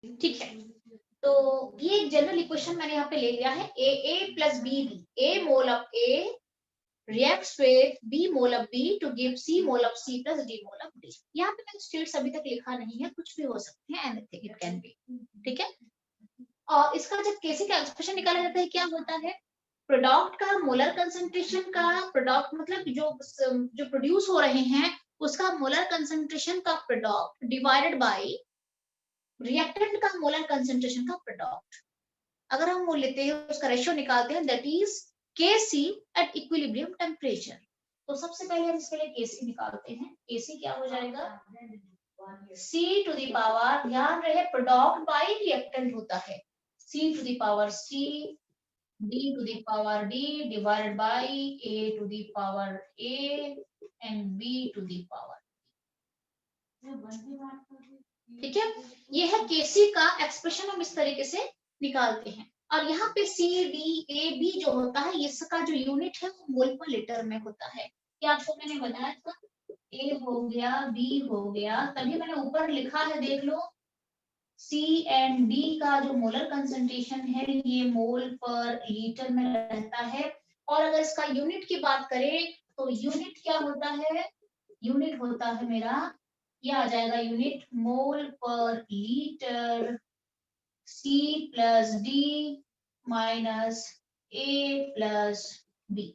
ठीक है, तो ये एक जनरल इक्वेशन मैंने यहाँ पे ले लिया है, A plus B, A mole of A reacts with B mole of B to give C mole of C plus D mole of D। यहाँ पे मैंने स्टेट्स अभी तक लिखा नहीं है, कुछ भी हो सकते हैं, एनीथिंग इट कैन बी। ठीक है, और इसका जब केसी का एक्सप्रेशन निकाला जाता है क्या होता है, प्रोडक्ट का मोलर कंसंट्रेशन का, प्रोडक्ट मतलब जो प्रोड्यूस हो रहे हैं उसका मोलर कंसंट्रेशन का प्रोडक्ट डिवाइडेड बाय रिएक्टेंट का मोलर कंसंट्रेशन का प्रोडक्ट। अगर हम वो लेते हैं उसका रेशियो निकालते हैं, that is Kc at equilibrium temperature. तो सबसे पहले हम इसके लिए Kc निकालते हैं। Kc क्या हो जाएगा, C टू द पावर, ध्यान रहे प्रोडक्ट बाय रिएक्टेंट होता है, C to the power C, D to the power D divided by A to the power A and B to the power. ठीक है, ये है Kc का एक्सप्रेशन, हम इस तरीके से निकालते हैं। और यहाँ पे C, D, A, B जो होता है, इसका जो यूनिट है वो मोल पर लीटर में होता है। क्या आपको मैंने बताया था, A हो गया, B हो गया, तभी मैंने ऊपर लिखा है, देख लो, C एंड D का जो मोलर कंसंट्रेशन है ये मोल पर लीटर में रहता है। और अगर इसका यूनिट की बात करें तो यूनिट क्या होता है, यूनिट होता है मेरा, ये आ जाएगा यूनिट मोल पर litre, C plus D minus A plus B,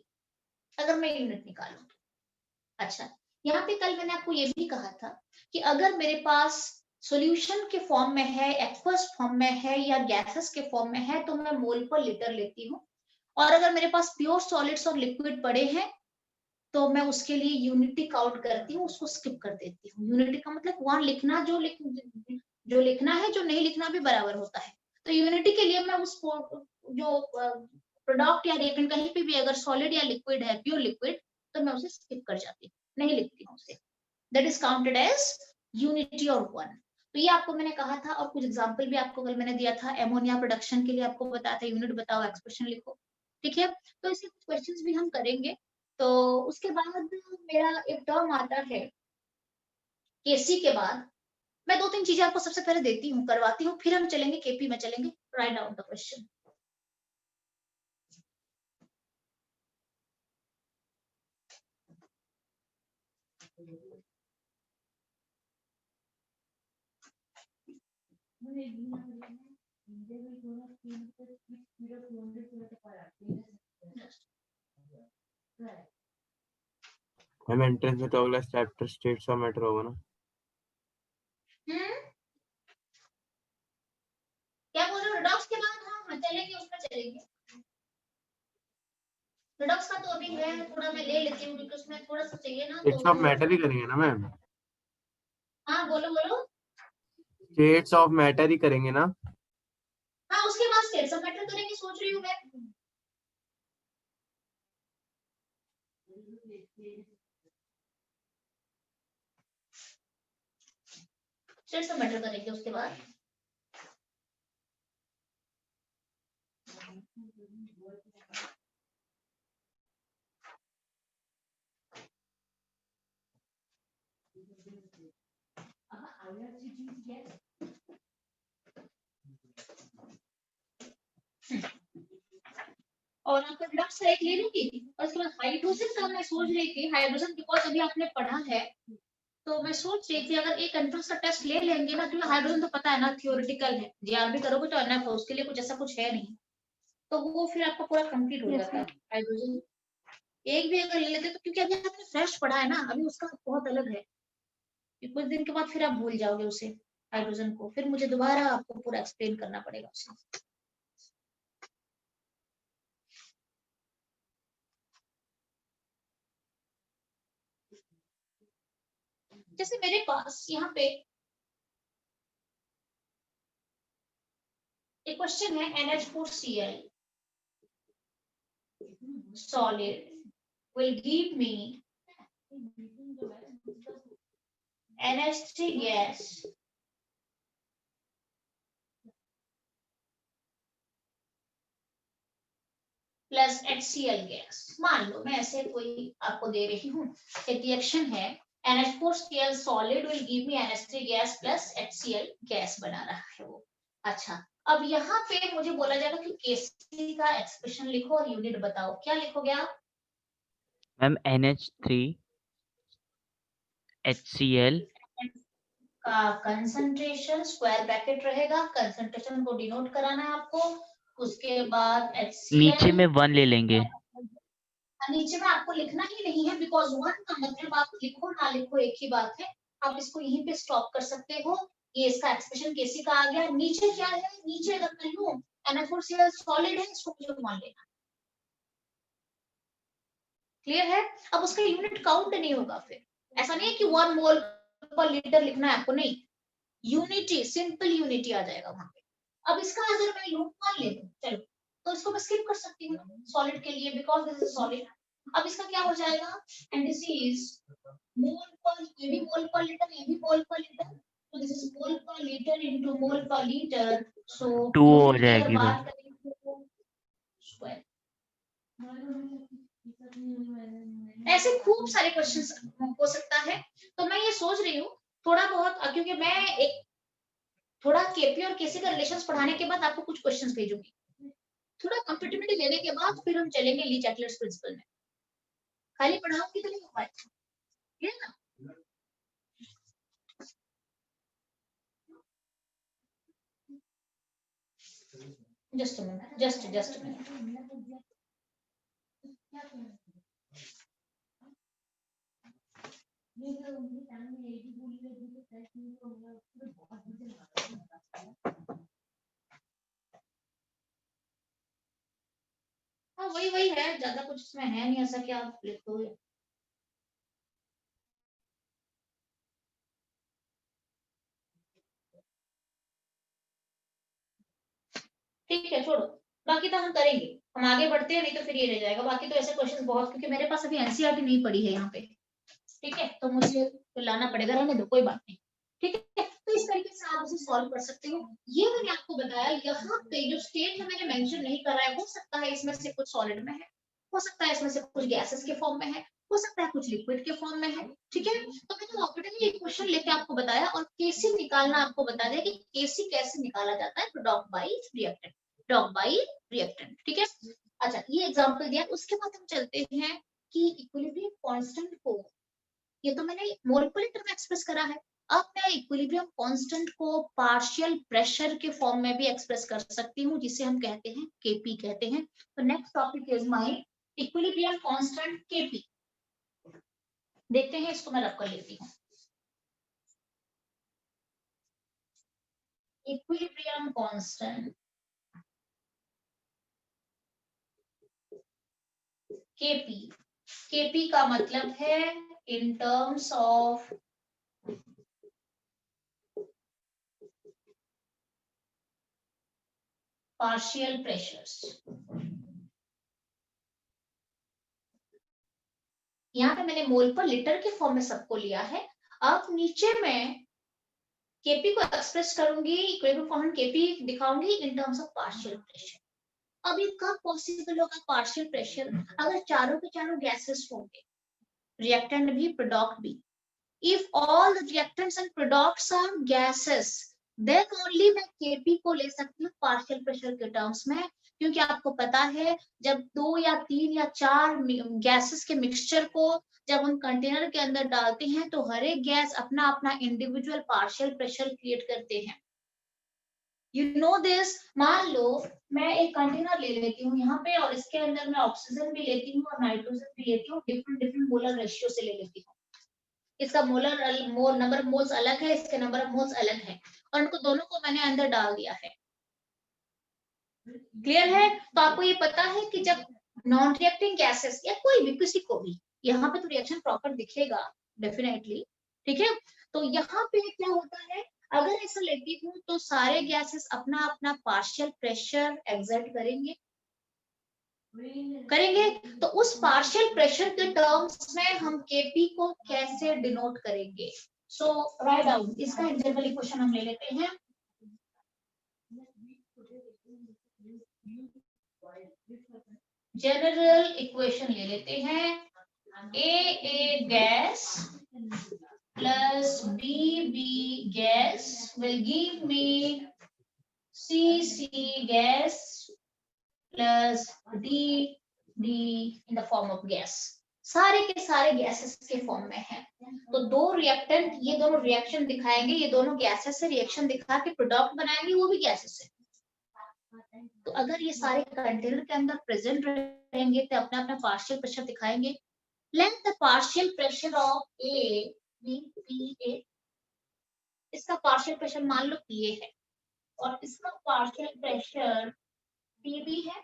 अगर मैं यूनिट निकालूं। अच्छा, यहाँ पे कल मैंने आपको ये भी कहा था कि अगर मेरे पास सॉल्यूशन के फॉर्म में है, एक्वस फॉर्म में है या गैसेस के फॉर्म में है तो मैं मोल पर लीटर लेती हूँ। और अगर मेरे पास प्योर सॉलिड्स और लिक्विड पड़े हैं तो मैं उसके लिए यूनिटी काउंट करती हूँ, उसको स्किप कर देती हूँ। यूनिटी का मतलब वहां लिखना, जो लिखना है, जो नहीं लिखना भी बराबर होता है। तो यूनिटी के लिए मैं उस जो प्रोडक्ट या रिएक्टेंट कहीं पे भी अगर सॉलिड या लिक्विड है, प्योर लिक्विड, तो मैं उसे स्किप कर जाती हूँ, नहीं लिखती हूँ उसे। That is counted as unity और वन। तो ये आपको मैंने कहा था, और कुछ एग्जांपल भी आपको कल मैंने दिया था। एमोनिया प्रोडक्शन के लिए आपको बताया था, यूनिट बताओ, एक्सप्रेशन लिखो। ठीक है, तो इसके कुछ क्वेश्चंस भी हम करेंगे। तो उसके बाद मेरा एक टर्म आता है केसी के बाद। मैं दो तीन चीजें आपको सबसे पहले देती हूँ, करवाती हूँ, फिर हम चलेंगे केपी में चलेंगे। Write down the question. हम एंट्रेंस में तो अगला चैप्टर स्टेट्स ऑफ मैटर होगा ना। क्या बोल रहे हो, रिडॉक्स के बाद? हाँ चलेंगे, उसमें चलेंगे। रिडॉक्स का तो अभी है, थोड़ा मैं ले लेती हूँ क्योंकि उसमें थोड़ा सा चाहिए ना। स्टेट्स ऑफ मैटर ही करेंगे ना मैम? हाँ बोलो बोलो। स्टेट्स ऑफ मैटर ही करेंगे ना? हाँ, उसके बाद स्टेट्स ऑफ मैटर करेंगे, सोच रही हूँ मैं। स्टेट्स ऑफ मैटर करेंगे उसके बाद। और आपका रिडक्स का एक ले लूंगी, और उसके बाद हाइड्रोजन का मैं सोच रही थी, हाइड्रोजन बिकॉज अभी आपने पढ़ा है, तो मैं सोच रही थी अगर एक एंट्रेंस का टेस्ट ले लेंगे ना, क्योंकि हाइड्रोजन तो पता है ना थियोरेटिकल है, जीआरबी करोगे तो एनएफ है, उसके लिए कुछ ऐसा कुछ है नहीं, तो वो फिर आपका पूरा कंप्लीट हो जाता है। हाइड्रोजन एक भी अगर ले लेते तो, क्योंकि अभी आपने फ्रेश पढ़ा है ना, अभी उसका बहुत अलग है, कि कुछ दिन के बाद फिर आप भूल जाओगे उसे, हाइड्रोजन को, फिर मुझे दोबारा आपको पूरा एक्सप्लेन करना पड़ेगा उसे। जैसे मेरे पास यहाँ पे एक क्वेश्चन है, NH4Cl solid will give me NH3 gas plus HCl gas. मान लो मैं ऐसे कोई आपको दे रही हूँ, एक रिएक्शन है, NH4Cl solid will give me NH3 gas plus HCl gas बना रहा है वो। अच्छा, अब यहाँ पे मुझे बोला जाएगा कि केसी का एक्सप्रेशन लिखो और यूनिट बताओ, क्या लिखोगे आप? मैम NH3 HCl का कंसंट्रेशन स्क्वायर ब्रैकेट रहेगा, कंसंट्रेशन को डिनोट कराना है आपको। उसके बाद नीचे HCl, में 1 ले लेंगे। नीचे में आपको लिखना ही नहीं है, बिकॉज 1 का मतलब आप लिखो ना लिखो एक ही बात है, आप इसको यहीं पे स्टॉप कर सकते हो। ये इसका एक्सप्रेशन केसी का आ गया। नीचे क्या है, नीचे अगर मैं लूं NH4Cl सॉलिड है, इसको मुझे मान लेना। क्लियर है? अब उसका यूनिट काउंट नहीं होगा, फिर ऐसा नहीं है कि 1 मोल पर लीटर लिखना है आपको, नहीं, यूनिटी, सिंपल यूनिटी आ जाएगा वहां पे। अब इसका अगर मैं यूनिट मान ले दूं, चलो, तो इसको मैं स्किप कर सकती हूँ सॉलिड के लिए, बिकॉज दिस इज सॉलिड। अब इसका क्या हो जाएगा, एंड दिस इज मोल पर, ये भी मोल पर लीटर, ये भी मोल पर लीटर, तो दिस इज मोल पर लीटर इनटू मोल पर लीटर। सो 2 हो यूनिट की अगर जाएगी मैम। बात करें तो स्क्वायर। ऐसे खूब सारे क्वेश्चंस हो सकता है। तो मैं ये सोच रही हूँ थोड़ा बहुत, क्योंकि मैं एक थोड़ा केपी और केसी का रिलेशंस पढ़ाने के बाद आपको कुछ क्वेश्चंस भेजूंगी, थोड़ा कंफर्टेबिलिटी लेने के बाद फिर हम चलेंगे ली चैटलर्स प्रिंसिपल में। खाली पढ़ाऊंगी तो नहीं हो पाएगा, ठीक है ना? Just a minute, just a minute. हाँ वही वही है, ज्यादा कुछ इसमें है नहीं ऐसा कि आप लिखोगे। ठीक है छोड़ो, बाकी तो हम करेंगे, हम आगे बढ़ते हैं, नहीं तो फिर ये रह जाएगा। बाकी तो ऐसे क्वेश्चंस बहुत, क्योंकि मेरे पास अभी एनसीईआरटी नहीं पड़ी है यहाँ पे, ठीक है, तो मुझे तो लाना पड़ेगा, रहने दो कोई बात नहीं, ठीक है। तो इस तरीके से आप उसे सॉल्व कर सकते हो। ये मैंने आपको बताया, यहाँ पे जो स्टेट है मैंने मेंशन नहीं करा है, हो सकता है इसमें से कुछ सॉलिड में है, हो सकता है इसमें से कुछ गैसेस के फॉर्म में है, हो सकता है कुछ लिक्विड के फॉर्म में है, ठीक है। तो मैंने ऑलरेडी एक क्वेश्चन लेके आपको बताया, और केसी निकालना आपको बता दिया कि केसी कैसे निकाला जाता है, product by reactant, product by reactant, ठीक है। अच्छा, ये एग्जांपल दिया, उसके बाद हम चलते हैं कि इक्विलिब्रियम कांस्टेंट को, ये तो मैंने मोल पर लीटर में एक्सप्रेस करा है, अब मैं इक्विलिब्रियम कांस्टेंट को पार्शियल प्रेशर के फॉर्म में भी एक्सप्रेस कर सकती हूँ, जिसे हम कहते हैं केपी कहते हैं। तो next topic is my equilibrium constant KP. देखते हैं, इसको मैं रख कर लेती हूँ। इक्विलिब्रियम कांस्टेंट केपी, केपी का मतलब है in terms of partial pressures. यहाँ पे मैंने मोल पर लीटर के फॉर्म में सबको लिया है। अब नीचे में केपी को एक्सप्रेस करूंगी, इक्विलिब्रियम कांस्टेंट केपी दिखाऊंगी in terms of partial pressure. अब ये कब पॉसिबल होगा पार्शियल प्रेशर, अगर चारों के चारों गैसेस होंगे, रिएक्टेंट भी प्रोडक्ट भी। If all the reactants and products are gases, then only मैं केपी को ले सकती हूँ पार्शियल प्रेशर के टर्म्स में, क्योंकि आपको पता है जब 2 या 3 या 4 गैसेस के मिक्सचर को जब हम कंटेनर के अंदर डालते हैं, तो हर एक गैस अपना अपना इंडिविजुअल पार्शियल प्रेशर क्रिएट करते हैं। You know this. मान लो मैं एक कंटेनर ले लेती हूँ यहाँ पे, और इसके अंदर मैं ऑक्सीजन भी लेती हूँ और नाइट्रोजन भी लेती हूँ, डिफरेंट डिफरेंट मोलर रेशियो से ले लेती हूँ। इसका नंबर ऑफ मोल्स अलग है, इसके नंबर ऑफ मोल्स अलग है, और उनको दोनों को मैंने अंदर डाल दिया है। क्लियर है? तो आपको ये पता है कि जब नॉन रिएक्टिंग गैसेस या कोई भी, किसी को भी, यहाँ पे तो रिएक्शन प्रॉपर दिखेगा डेफिनेटली, ठीक है। तो यहाँ पे क्या होता है, अगर ऐसा लेती हूँ तो सारे गैसेस अपना अपना पार्शियल प्रेशर एक्सर्ट करेंगे, तो उस पार्शियल प्रेशर के टर्म्स में हम केपी को कैसे डिनोट करेंगे। सो राइट डाउन, इसका एक जनरल इक्वेशन हम ले लेते हैं। जनरल इक्वेशन ले लेते हैं, A gas plus B gas will give me CC gas plus D in the form of gas. सारे के सारे गैसेस के फॉर्म में है। तो दो रिएक्टेंट, ये दोनों रिएक्शन दिखाएंगे, ये दोनों गैसेस से रिएक्शन दिखा के प्रोडक्ट बनाएंगे, वो भी गैसेस से। तो अगर ये सारे कंटेनर के अंदर प्रेजेंट रहेंगे तो अपना अपना पार्शियल प्रेशर दिखाएंगे। Let the partial pressure of A B P A, इसका पार्शियल प्रेशर मान लो पी ए है और इसका पार्शियल प्रेशर पीबी है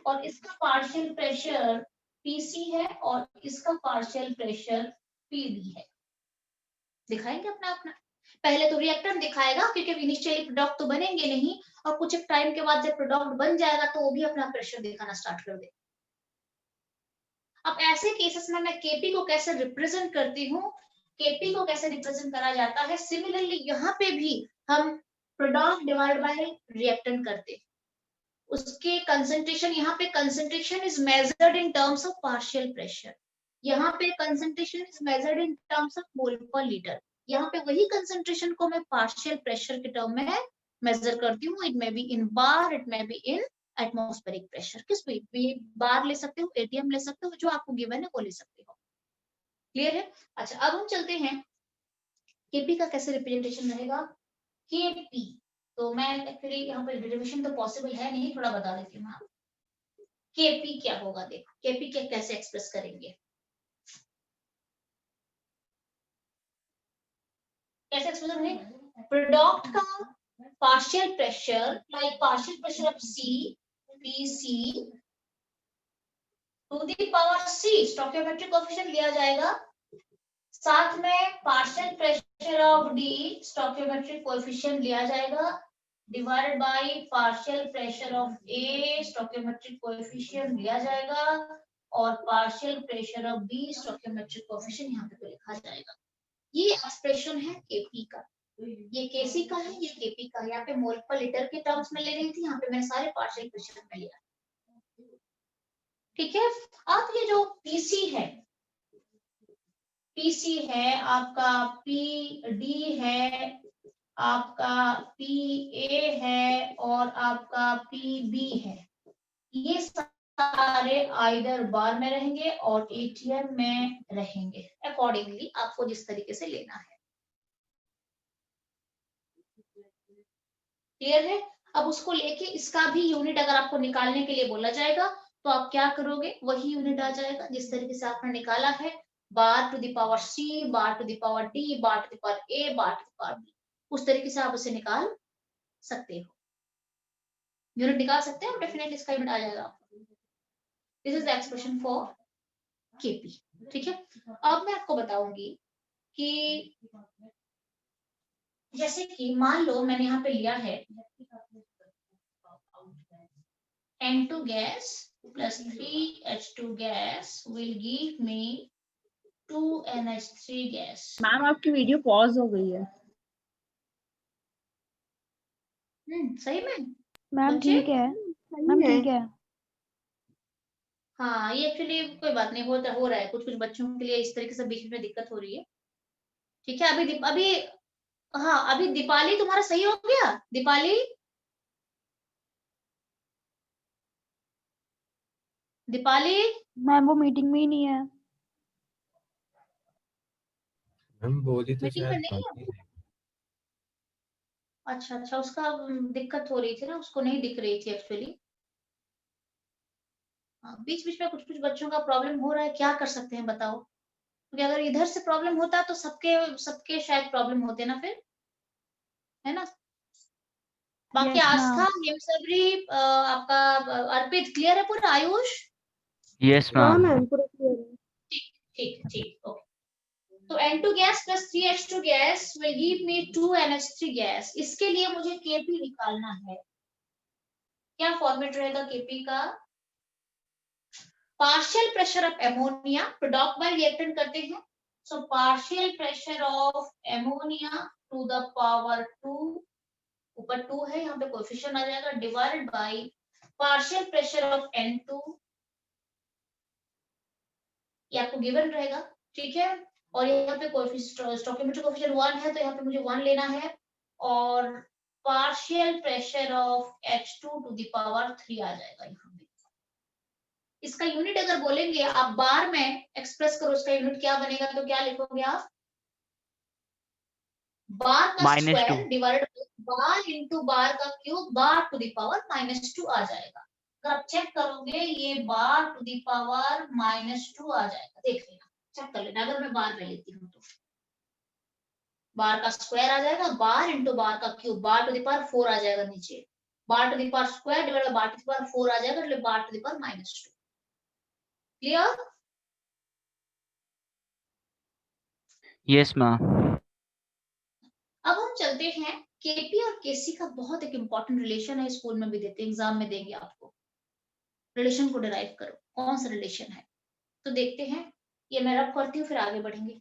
और इसका पार्शियल प्रेशर पीसी है और इसका पार्शियल प्रेशर पीडी है। दिखाएंगे अपना अपना। पहले तो रिएक्टेंट दिखाएगा क्योंकि इनिशियली प्रोडक्ट तो बनेंगे नहीं, और कुछ एक टाइम के बाद जब प्रोडक्ट बन जाएगा तो वो भी अपना प्रेशर दिखाना स्टार्ट कर देगा। अब ऐसे केसेस में मैं केपी को कैसे रिप्रेजेंट करती हूँ, केपी को कैसे रिप्रेजेंट करा जाता है, सिमिलरली यहाँ पे भी हम प्रोडक्ट डिवाइड बाय रिएक्टेंट करते हैं। उसके कंसंट्रेशन, यहाँ पे concentration is measured in terms of partial pressure, यहाँ पे concentration is measured in terms of mole पर लीटर। यहाँ पे वही कंसंट्रेशन को मैं पार्शियल प्रेशर के टर्म में मेजर करती हूँ। It may be in bar, it may be in atmospheric pressure. किस भी बार ले सकते हो, एटीएम ले सकते हो, जो आपको गिवन है वो ले सकते हो। क्लियर है? अच्छा, अब हम चलते हैं केपी का कैसे रिप्रेजेंटेशन रहेगा। केपी तो मैं एक्चुअली यहाँ पर डेरिवेशन तो पॉसिबल है नहीं, थोड़ा बता देती हूँ आप। केपी क्या होगा, देखो केपी क्या कैसे एक्सप्रेस करेंगे, कैसे एक्सप्रेस करेंगे। प्रोडक्ट का partial pressure, like partial pressure of C P C to the power C, stoichiometric coefficient लिया जाएगा, साथ में partial pressure of D stoichiometric coefficient लिया जाएगा, divided by partial pressure of A stoichiometric coefficient लिया जाएगा, और partial pressure of B stoichiometric coefficient यहाँ पे लिखा जाएगा। ये एक्सप्रेशन है केपी का। ये केसी का है, ये केपी का। यहाँ पे मोल पर लीटर के टर्म्स में ले रही थी, यहाँ पे मैंने सारे पार्शियल प्रेशर में लिया। ठीक है। अब ये जो पीसी है, पीसी है आपका, पी डी है आपका, पी ए है और आपका पी बी है, ये सारे आइदर बार में रहेंगे और एटीएम में रहेंगे, अकॉर्डिंगली आपको जिस तरीके से लेना है। क्लियर है? अब उसको लेके इसका भी यूनिट अगर आपको निकालने के लिए बोला जाएगा तो आप क्या करोगे, वही यूनिट आ जाएगा जिस तरीके से आपने निकाला है, bar to the power C, bar to the power D, bar to the power A, bar to the power B, उस तरीके से आप उसे निकाल सकते हो, यूनिट निकाल सकते हो, डेफिनेटली इसका यूनिट आ जाएगा आपको। This is the expression for KP. ठीक है। अब मैं आपको बताऊंगी कि जैसे कि मान लो मैंने यहाँ पे लिया है N2 gas plus 3H2 gas will give me 2NH3 gas. Ma'am आपकी वीडियो पॉज हो गई है। सही में? मैम बच्चे? ठीक है, मैम ठीक है। हाँ, ये एक्चुअली कोई बात नहीं, हो रहा है कुछ कुछ बच्चों के लिए इस तरीके से बीच में दिक्कत हो रही है। ठीक है। अभी हाँ, अभी दीपाली तुम्हारा सही हो गया। दीपाली, दीपाली मैम वो मीटिंग में ही नहीं है। मैम बोली तो मीटिंग में शायद नहीं बाकी है। है। अच्छा, उसका दिक्कत हो रही थी ना, उसको नहीं दिख रही थी एक्चुअली। बीच बीच में कुछ कुछ बच्चों का प्रॉब्लम हो रहा है, क्या कर सकते हैं बताओ, क्योंकि अगर इधर से प्रॉब्लम होता तो सबके शायद प्रॉब्लम होते ना फिर, है ना। बाकी Yes, आस्था, ma'am. हिमसबरी, आपका अर्पित क्लियर है पूरा, आयुष यस मैम। ठीक ठीक ओके। तो N2 gas plus 3H2 gas will give me 2NH3 gas. इसके लिए मुझे Kp निकालना है। क्या फॉर्मेट रहेगा Kp का? Partial pressure of ammonia, product by reactant करते हैं, so partial pressure of ammonia to the power 2, ऊपर 2 है, यहाँ पे कोएफिशिएंट आ जाएगा, divided by partial pressure of N2, ये आपको गिवन रहेगा। ठीक है। और यहाँ पे स्टोइकियोमेट्रिक कोएफिशिएंट 1 है तो यहाँ पे मुझे 1 लेना है, और partial pressure of H2 to the power 3 आ जाएगा यहाँ पे। इसका यूनिट अगर बोलेंगे आप बार में एक्सप्रेस करो, उसका यूनिट क्या बनेगा, तो क्या लिखोगे आप, बार का -2 square divided bar into bar का cube bar to the power -2 आ जाएगा। अगर आप चेक करोगे ये बार टू द पावर -2 आ जाएगा, देख लेना, चेक कर लेना। अगर मैं बार में लेती हूँ तो बार का स्क्वायर आ जाएगा, बार इंटू बार का cube bar to the power 4 आ जाएगा नीचे, bar to the power square divided bar to the power 4 आ जाएगा, मतलब bar to the power -2। Clear? Yes, ma'am. अब हम चलते हैं केपी और केसी का बहुत एक इंपॉर्टेंट रिलेशन है, स्कूल में भी देते हैं, एग्जाम में देंगे आपको। रिलेशन को डिराइव करो, कौन सा रिलेशन है, तो देखते हैं। ये मैं रब करती हूँ, फिर आगे बढ़ेंगे।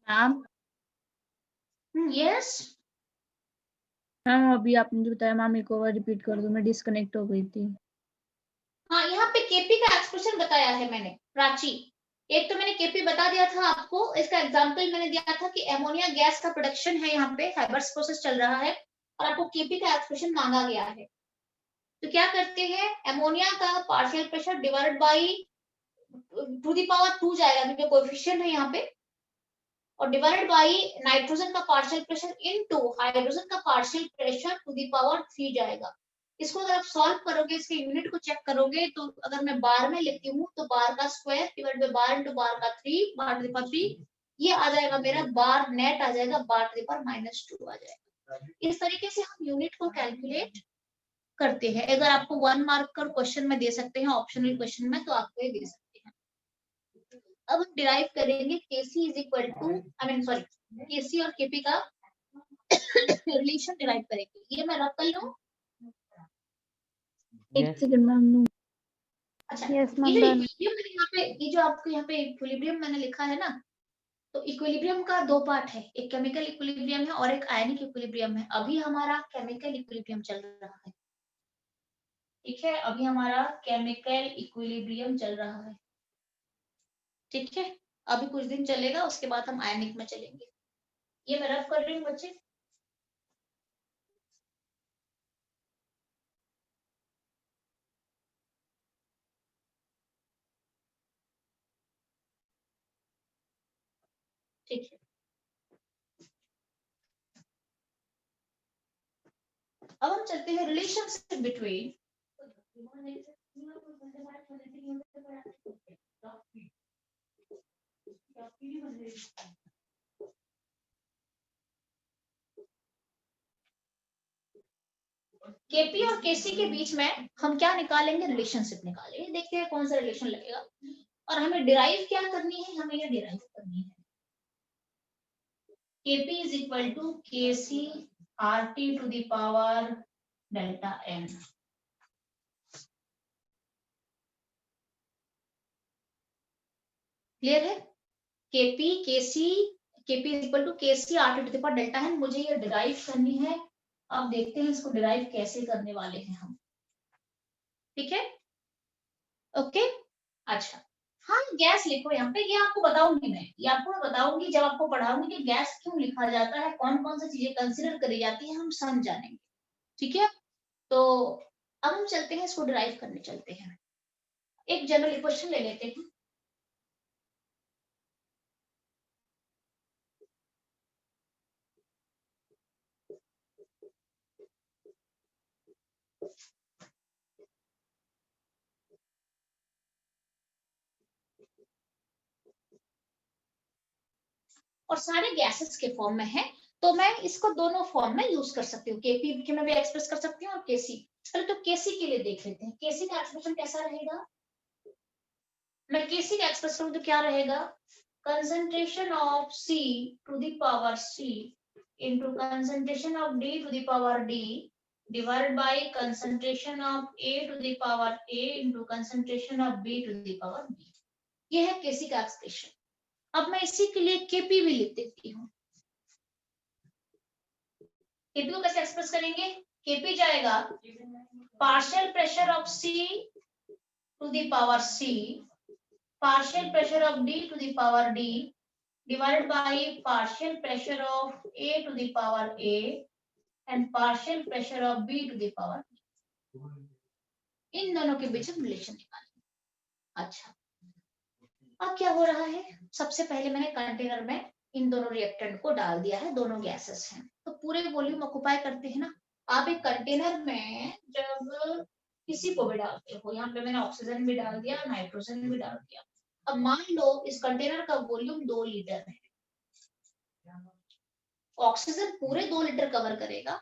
मैम यस मैम अभी आपने जो बताया मैम एक और रिपीट कर दो, मैं डिस्कनेक्ट हो गई थी। हाँ, यहाँ पे केपी का एक्सप्रेशन बताया है मैंने प्राची। एक तो मैंने केपी बता दिया था आपको, इसका एग्जांपल मैंने दिया था कि एमोनिया गैस का प्रोडक्शन है, यहाँ पे हाइबर्स प्रोसेस चल रहा है और आपको केपी का एक्सप्रेशन मांगा गया है। तो क्या करते हैं, एमोनिया का partial pressure divided by to the power 2 जाएगा क्योंकि कोएफिशिएंट है यहाँ पे, और डिवाइडेड बाई नाइट्रोजन का पार्शियल प्रेशर इनटू हाइड्रोजन का partial pressure to the power 3 जाएगा। इसको अगर आप सॉल्व करोगे, इसके यूनिट को चेक करोगे, तो अगर मैं बार में लेती हूँ तो बार का square divide by bar into bar का 3 बार टू द पावर 3, ये आ जाएगा मेरा बार नेट आ जाएगा बार टू द पावर -2 आ जाएगा। इस तरीके से हम यूनिट को कैलकुलेट करते हैं। अगर आपको 1 मार्क का क्वेश्चन में दे सकते हैं, ऑप्शनल क्वेश्चन में, तो आपको ये दे सकते हैं। अब हम डिराइव करेंगे केसी इज इक्वल टू केसी और केपी का रिलेशन डिराइव करेंगे। ये मैं रख कर लूं। एक सेकंड मैम। अच्छा, Yes, ये ma'am, जो done. इक्विलिब्रियम मैंने यहाँ पे, ये जो आपको यहाँ पे इक्विलिब्रियम मैंने लिखा है ना, तो इक्विलिब्रियम का 2 पार्ट है, एक केमिकल इक्विलिब्रियम है और एक आयनिक इक्विलिब्रियम है। अभी हमारा केमिकल इक्विलिब्रियम चल रहा है, ठीक है, अभी हमारा केमिकल इक्विलिब्रियम चल रहा है, ठीक है। अभी कुछ दिन चलेगा, उसके बाद हम आयनिक में चलेंगे। ये मैं रफ कर रही हूँ बच्चे। ठीक है, अब हम चलते हैं रिलेशनशिप बिटवीन केपी और केसी के बीच में हम क्या निकालेंगे, रिलेशनशिप निकालेंगे। देखते हैं कौन सा रिलेशन लगेगा, और हमें डिराइव क्या करनी है, हमें ये डिराइव करनी है। KP is equal to KC RT to the power delta N. Clear है? KP is equal to KC RT to the power delta N, मुझे ये डिराइव करनी है। अब देखते हैं इसको डिराइव कैसे करने वाले हैं हम, ठीक है, ओके। अच्छा, हाँ, गैस लिखो यहाँ पे, ये आपको बताऊंगी मैं, ये आपको बताऊंगी जब आपको पढ़ाऊंगी कि गैस क्यों लिखा जाता है, कौन कौन सी चीजें कंसिडर करी जाती है, हम समझ जानेंगे, ठीक है। तो अब हम चलते हैं, इसको डिराइव करने चलते हैं। एक जनरल इक्वेशन ले लेते हैं। और सारे गैसेस के फॉर्म में है, तो मैं इसको दोनों फॉर्म में यूज कर सकती हूँ, केपी के में भी एक्सप्रेस कर सकती हूँ और केसी। चलो तो केसी के लिए देख लेते हैं, केसी का एक्सप्रेशन कैसा रहेगा। मैं केसी का एक्सप्रेस करूँ तो क्या रहेगा, concentration of C to the power C into concentration of D to the power D divided by concentration of A to the power A into concentration of B to the power B। ये है केसी का expression. अब मैं इसी के लिए KP भी लिख देती हूँ। केपी को कैसे एक्सप्रेस करेंगे, केपी जाएगा partial pressure of C to the power C partial pressure of D to the power D divided by partial pressure of A to the power A and partial pressure of B to the power B. इन दोनों के बीच हम relation निकालेंगे। अच्छा, अब क्या हो रहा है, सबसे पहले मैंने कंटेनर में इन दोनों रिएक्टेंट को डाल दिया है, दोनों गैसेस हैं तो पूरे वॉल्यूम ऑक्युपाई करते हैं ना। आप एक कंटेनर में जब किसी को भी डालते हो, यहाँ पे मैंने ऑक्सीजन भी डाल दिया, नाइट्रोजन भी डाल दिया। अब मान लो इस कंटेनर का वॉल्यूम 2 लीटर है, ऑक्सीजन पूरे 2 लीटर कवर करेगा,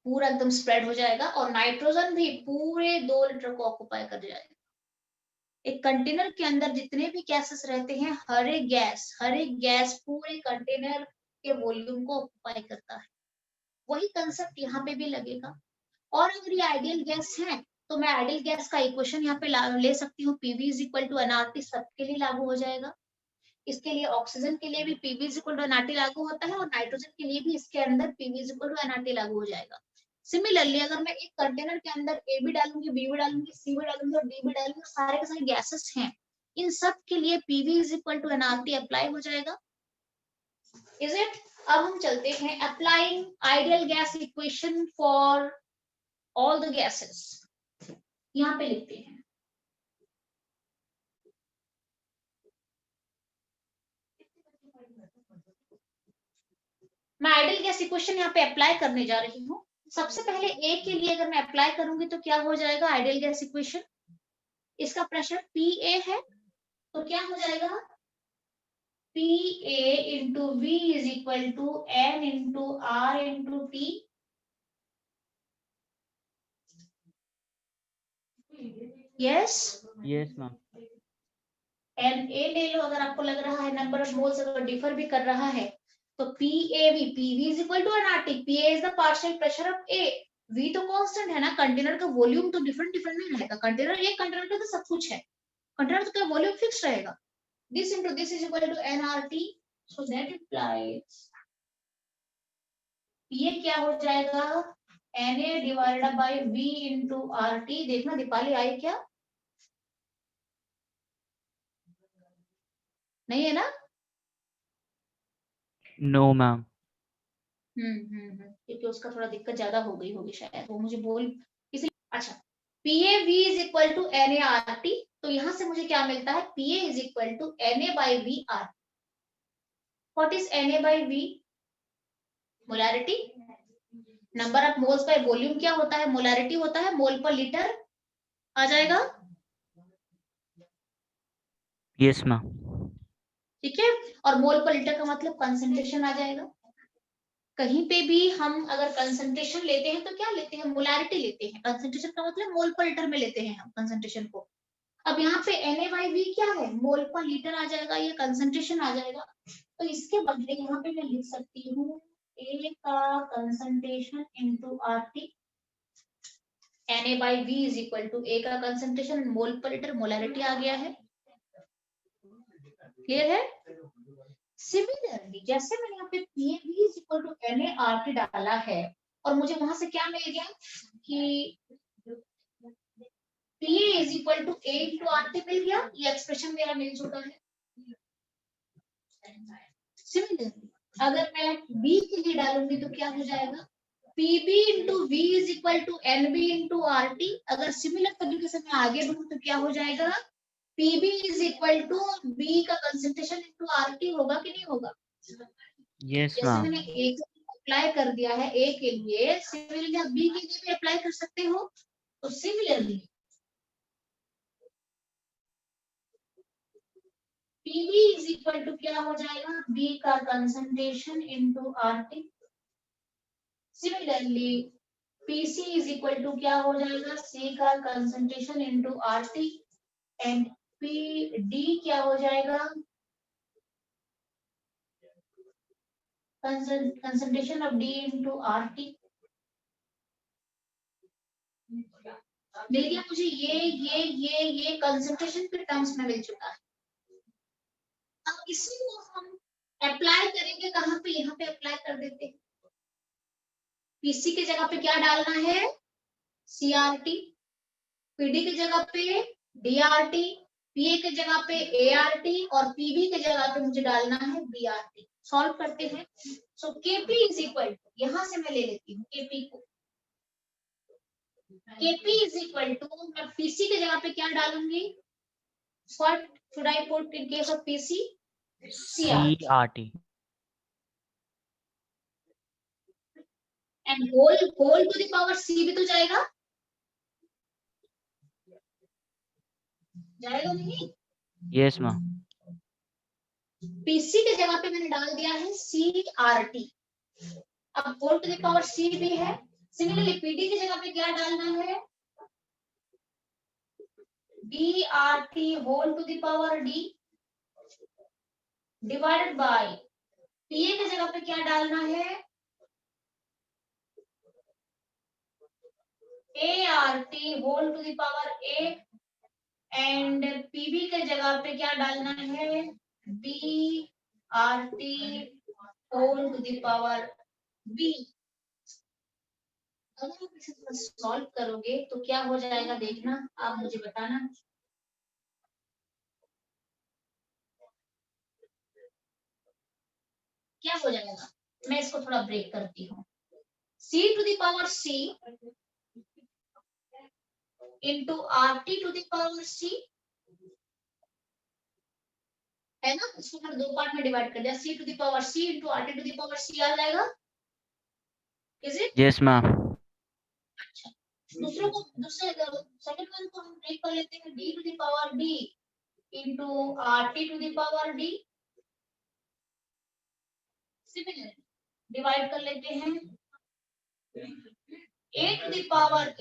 पूरा एकदम स्प्रेड हो जाएगा, और नाइट्रोजन भी पूरे 2 लीटर को ऑक्युपाई कर जाएगा। एक कंटेनर के अंदर जितने भी गैसेस रहते हैं, हर एक गैस पूरे कंटेनर के वॉल्यूम को ऑक्युपाई करता है। वही कंसेप्ट यहाँ पे भी लगेगा। और अगर ये आइडियल गैस है तो मैं आइडियल गैस का इक्वेशन यहाँ पे ले सकती हूँ, PV is equal to NRT, सबके लिए लागू हो जाएगा। इसके लिए ऑक्सीजन के लिए भी PV is equal to NRT लागू होता है, और नाइट्रोजन के लिए भी इसके अंदर PV is equal to NRT लागू हो जाएगा। सिमिलरली अगर मैं एक कंटेनर के अंदर ए भी डालूंगी, बी भी डालूंगी, सी भी डालूंगी और डी भी डालूंगी, सारे के सारे गैसेस हैं, इन सब के लिए PV is equal to NRT apply हो जाएगा। Is it? अब हम चलते हैं applying ideal gas equation for all the gases. यहाँ पे लिखते हैं, मैं आइडियल गैस इक्वेशन यहाँ पे अप्लाई करने जा रही हूँ। सबसे पहले ए के लिए अगर मैं अप्लाई करूंगी तो क्या हो जाएगा आइडियल गैस इक्वेशन, इसका प्रेशर PA है तो क्या हो जाएगा, PA into V is equal to N into R into T। Yes ma'am. Na ले लो, अगर आपको लग रहा है नंबर ऑफ मोल्स अगर डिफर भी कर रहा है तो PV is equal to NRT, PA is the partial pressure of A, V तो कांस्टेंट है ना, कंटेनर का वॉल्यूम तो डिफरेंट नहीं रहेगा, कंटेनर एक कंटेनर का तो सब कुछ है, कंटेनर तो क्या वॉल्यूम फिक्स रहेगा। This into this is equal to nRT, so that implies ये क्या हो जाएगा Na divided by V into RT। देखना दीपाली आई क्या, नहीं है ना? No ma'am. क्योंकि उसका थोड़ा दिक्कत ज्यादा हो गई होगी शायद, वो मुझे बोल इसलिए। अच्छा, PAV is equal to NART, तो यहां से मुझे क्या मिलता है, PA is equal to Na by V R। What is Na by V? Molarity, number of moles by volume क्या होता है, मोलैरिटी होता है, मोल पर लीटर आ जाएगा। Yes ma'am. ठीक है, और मोल पर लीटर का मतलब कंसंट्रेशन आ जाएगा। कहीं पे भी हम अगर कंसंट्रेशन लेते हैं तो क्या लेते हैं, मोलैरिटी लेते हैं, कंसंट्रेशन का मतलब मोल पर लीटर में लेते हैं हम कंसंट्रेशन को। अब यहाँ पे Na/V क्या है, मोल पर लीटर आ जाएगा, ये कंसंट्रेशन आ जाएगा। तो इसके बदले यहाँ पे मैं लिख सकती हूँ A का concentration into RT, Na/V is equal to A का कंसंट्रेशन मोल पर लीटर, मोलैरिटी आ गया है। क्लियर है? सिमिलरली जैसे मैंने यहाँ पे PAV is equal to NART डाला है और मुझे वहां से क्या मिल गया कि PA is equal to A into RT मिल गया, ये एक्सप्रेशन मेरा मिल चुका है। सिमिलरली अगर मैं B के लिए डालूंगी तो क्या हो जाएगा, PB into V is equal to NB into RT। अगर सिमिलर तरीके से मैं आगे बढ़ूं तो क्या हो जाएगा, PB is equal to B का कंसंट्रेशन इंटू RT होगा कि नहीं होगा? यस जैसे मैम। मैंने A के लिए अप्लाई कर दिया है A के लिए, सिमिलरली आप B के लिए भी अप्लाई कर सकते हो। तो similarly PV is equal to क्या हो जाएगा, B का concentration into RT। Similarly PC is equal to क्या हो जाएगा, C का concentration into RT and PD क्या हो जाएगा, concentration of D into RT। मिल गया मुझे ये कंसंट्रेशन के टर्म्स में मिल चुका है। अब इसी को हम अप्लाई करेंगे कहाँ पे, यहाँ पे अप्लाई कर देते हैं। PC की जगह पे क्या डालना है, CRT, PD की जगह पे DRT, पीए के जगह पे ART और पीबी के जगह पे मुझे डालना है BRT। सॉल्व करते हैं। So KP is equal to, यहां से मैं ले लेती हूँ KP को। KP इज इक्वल टू, मैं PC के जगह पे क्या डालूंगी? What should I put in case of PC? CRT। CRT. And whole to the power C भी तो जाएगा, जाएगा नहीं? Yes, ma'am. PC के जगह पे मैंने डाल दिया है CRT। अब whole to the power C भी है। सिमिलरली PD की जगह पे क्या डालना है? BRT whole to the power D divided by PA की जगह पे क्या डालना है? ART whole to the power A and PB के जगह पे क्या डालना है? BRT whole to the power B। अगर आप इसे सॉल्व करोगे तो क्या हो जाएगा देखना, आप मुझे बताना। क्या हो जाएगा? मैं इसको थोड़ा ब्रेक करती हूँ। C to the power C into RT to the power C है ना, इसको मैंने दो पार्ट में डिवाइड कर दिया। C to the power C into RT to the power C आ जाएगा। Is it? Yes, ma'am. अच्छा, दूसरे सेकंड वन को हम ब्रेक कर लेते हैं। D to the power D into RT to the power D। Similar divide कर लेते हैं। A to the power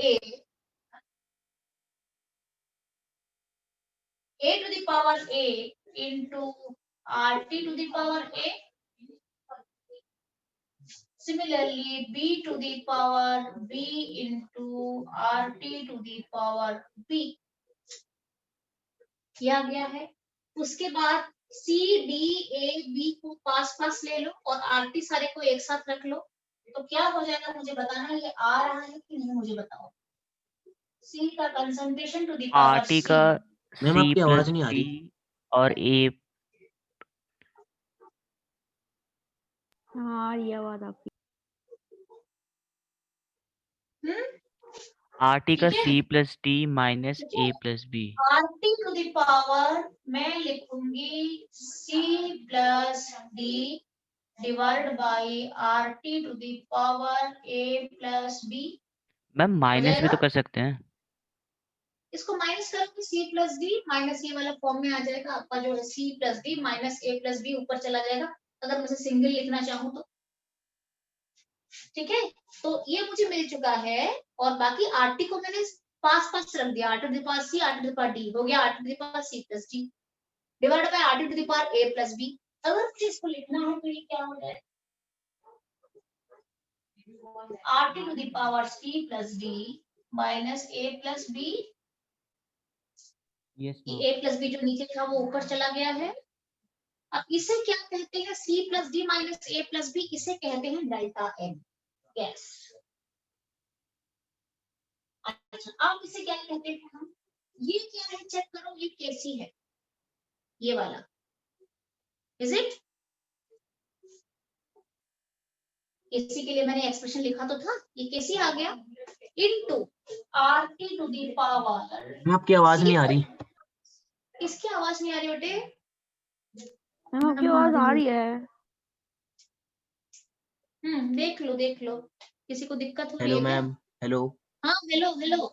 A to the power A into RT to the power A. Similarly, B to the power B into RT to the power B किया गया है। उसके बाद C, D, A, B को पास ले लो और RT सारे को एक साथ रख लो, तो क्या हो जाएगा मुझे बताना। ये आ रहा है कि नहीं मुझे बताओ। C का concentration to the power RT C। का मैम C आपकी प्लस आवाज नहीं आ D रही। और A। हाँ ये आवाज आपकी। RT का ठीक है? C प्लस D माइनस ठीक है? A plus B। RT to the power मैं लिखूंगी C plus D divide by RT to the power A plus B। Ma'am minus भी तो जाएगा? कर सकते हैं। इसको माइनस करोगे C प्लस D माइनस ये वाला फॉर्म में आ जाएगा आपका जो है C plus D minus A plus B ऊपर चला जाएगा, अगर मुझे सिंगल लिखना चाहूँ तो। ठीक है, तो ये मुझे मिल चुका है और बाकी RT को मैंने पास रख दिया। RT to the power C, RT to the power D हो गया RT to the power C plus D divide by RT to the power A plus B। अगर मुझे इसको लिखना है तो ये क्या हो जाएगा? RT to the power C plus D minus A plus B। Yes ma'am. A plus B जो नीचे था वो ऊपर चला गया है। अब इसे क्या कहते हैं? C plus D minus A plus B, इसे कहते हैं डेल्टा N गैस। अच्छा, अब इसे क्या कहते हैं हम? ये क्या है चेक करो, ये कैसी है? ये वाला इज इट? केसी के लिए मैंने एक्सप्रेशन लिखा तो था, ये कैसी आ गया? Into RT to the power. Ma'am आपकी आवाज नहीं आ रही। इसकी आवाज नहीं आ रही बेटे? मैम आपकी आवाज आ रही है। देख लो किसी को दिक्कत हो रही हेलो है क्या? मैम। हेलो। हाँ हेलो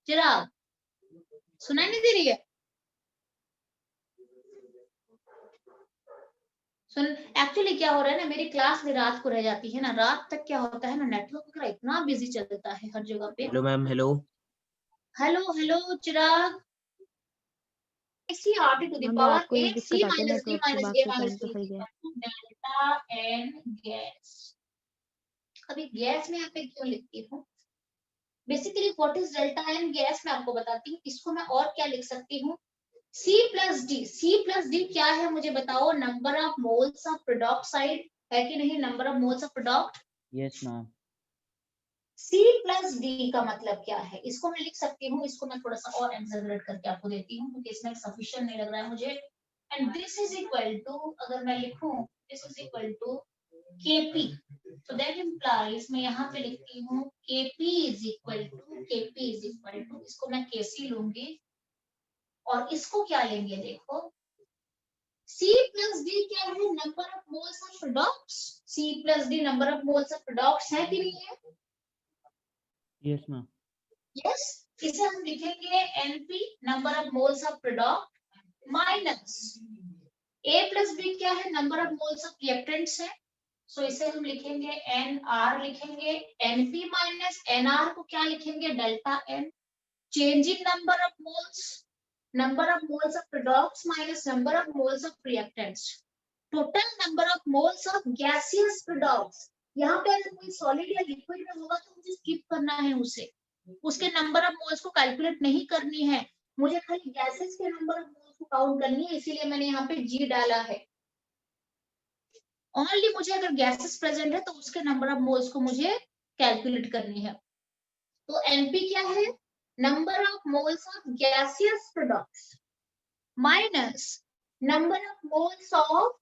चिराग, सुनाई नहीं दे रही है? सुन, एक्चुअली क्या हो रहा है ना, मेरी क्लास में रात को रह जाती है ना, रात तक क्या होता है ना, नेटवर्क वगैरह इतना बिजी चलता है हर जगह पे। Hello ma'am. Hello. Hello Chirag. C RT to the ma'am power रात को A ये C दिक्कत आती है minus D नेटवर्क की, minus A बाकी minus टाइम तो D सही है। delta N gas। अभी गैस में यहाँ पे क्यों लिखती हूँ? Basically what is delta N gas मैं आपको बताती हूँ। इसको मैं और क्या लिख सकती हूँ? C प्लस D क्या है मुझे बताओ? Number of moles of product side है कि नहीं? Number of moles of product. Yes ma'am. C plus D का मतलब क्या है, इसको मैं लिख सकती हूँ, इसको मैं थोड़ा सा और एक्सेलरेट करके आपको देती हूँ क्योंकि इसमें सफिशिएंट नहीं लग रहा है मुझे। And this is equal to, अगर मैं लिखूं this is equal to Kp, so that implies मैं यहाँ पे लिखती हूँ Kp इज इक्वल टू, इसको मैं Kc लूंगी और इसको क्या लेंगे, देखो C प्लस डी क्या है, number of moles of products, C plus D number of moles of products है कि नहीं है? Yes ma'am. यस, इसे हम लिखेंगे NP number of moles of product minus A plus B क्या है, number of moles of reactants है, सो इसे हम लिखेंगे NR लिखेंगे, NP माइनस NR को क्या लिखेंगे, delta N, change in number of moles of products minus number of moles of reactants, total number of moles of gaseous products. यहाँ पे अगर कोई सॉलिड या लिक्विड में होगा तो मुझे स्किप करना है उसे, उसके नंबर ऑफ मोल्स को कैलकुलेट नहीं करनी है, मुझे खाली गैसेस के नंबर ऑफ मोल्स को काउंट करनी है, इसीलिए मैंने यहाँ पे G डाला है। ओनली मुझे अगर गैसेस प्रेजेंट है तो उसके नंबर ऑफ मोल्स को मुझे कैलकुलेट करनी है। तो NP क्या है, number of moles of gaseous products minus number of moles of